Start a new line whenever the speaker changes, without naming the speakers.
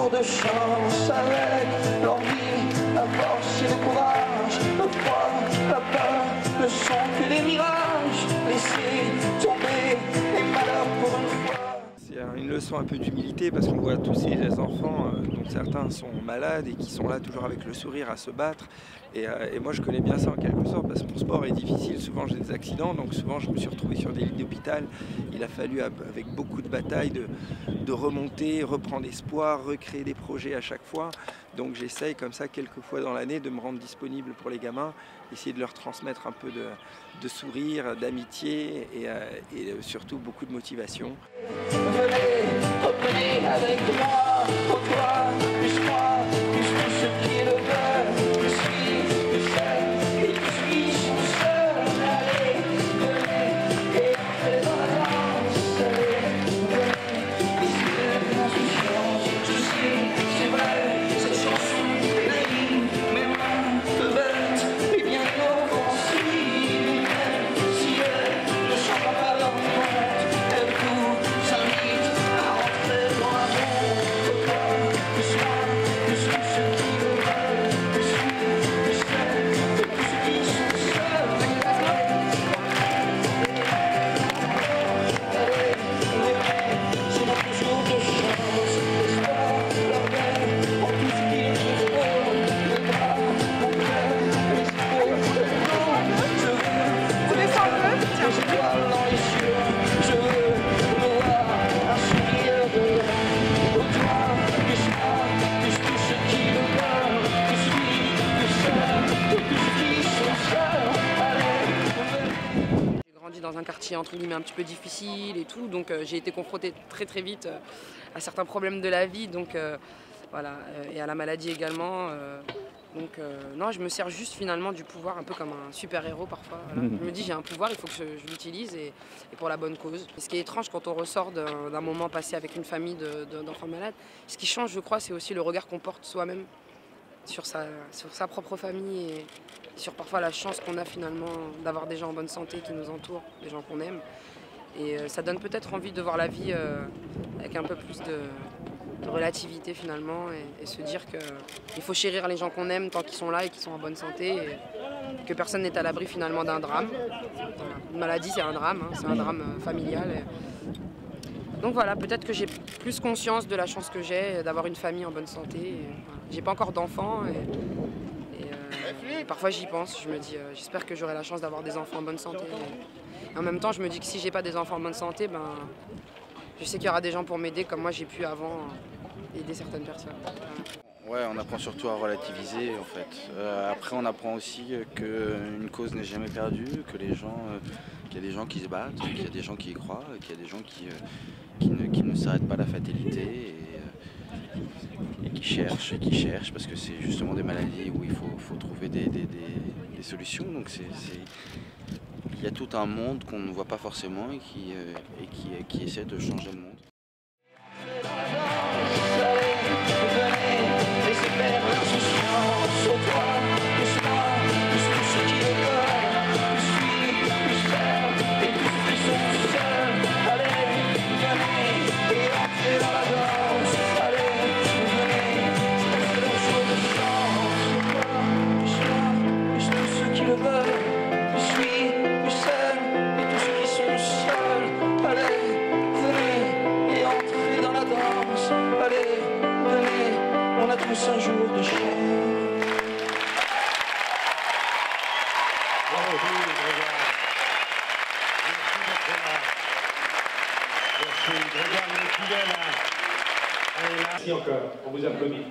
jours de chance avec l'envie, la force et le courage, le froid, la peur, ne sont que des mirages. Laissez tomber les malheurs pour une fois.
C'est une leçon un peu d'humilité parce qu'on voit tous ces enfants dont certains sont malades et qui sont là toujours avec le sourire à se battre. Et moi je connais bien ça en quelque sorte parce que mon sport est difficile, souvent j'ai des accidents, donc souvent je me suis retrouvé sur des lits d'hôpital. Il a fallu avec beaucoup de batailles de remonter, reprendre espoir, recréer des projets à chaque fois. Donc j'essaye comme ça quelques fois dans l'année de me rendre disponible pour les gamins, essayer de leur transmettre un peu de sourire, d'amitié et surtout beaucoup de motivation.
Venez, reprenez avec moi, pour toi, plus moi, plus tout ce qui le veut, je suis, je sais, et tous ceux qui sont seuls. Allez, venez, et entrez dans la danse. Allez, venez, laissez l'insouciance, je sais, c'est vrai, cette chanson est naïve, mes mains te bêtes, et bien inoffensive, même si elle ne chante pas leur compte, elle court.
Dans un quartier entre guillemets un petit peu difficile et tout, donc j'ai été confrontée très vite à certains problèmes de la vie, donc voilà, et à la maladie également. Donc non, je me sers juste finalement du pouvoir un peu comme un super-héros parfois. Voilà. Je me dis j'ai un pouvoir, il faut que je l'utilise et pour la bonne cause. Et ce qui est étrange quand on ressort d'un moment passé avec une famille d'enfants malades, ce qui change je crois c'est aussi le regard qu'on porte soi-même sur sa propre famille et sur parfois la chance qu'on a finalement d'avoir des gens en bonne santé qui nous entourent, des gens qu'on aime. Et ça donne peut-être envie de voir la vie avec un peu plus de relativité finalement et se dire qu'il faut chérir les gens qu'on aime tant qu'ils sont là et qu'ils sont en bonne santé et que personne n'est à l'abri finalement d'un drame. Une maladie c'est un drame, hein, c'est un drame familial. Donc voilà, peut-être que j'ai plus conscience de la chance que j'ai d'avoir une famille en bonne santé. Voilà. J'ai pas encore d'enfants et parfois j'y pense, je me dis j'espère que j'aurai la chance d'avoir des enfants en bonne santé. Et en même temps je me dis que si j'ai pas des enfants en bonne santé, ben, je sais qu'il y aura des gens pour m'aider comme moi j'ai pu avant aider certaines personnes.
Ouais, on apprend surtout à relativiser en fait. Après on apprend aussi qu'une cause n'est jamais perdue, que qu'il y a des gens qui se battent, qu'il y a des gens qui y croient, qu'il y a des gens qui ne s'arrêtent pas à la fatalité et qui cherchent parce que c'est justement des maladies où il faut trouver des solutions. Donc il y a tout un monde qu'on ne voit pas forcément et qui essaie de changer le monde.
On a tous un jour de chair.
Bravo, Grégoire. Merci d'être là. Merci, Grégoire, il est fidèle. Merci encore, on vous applaudit.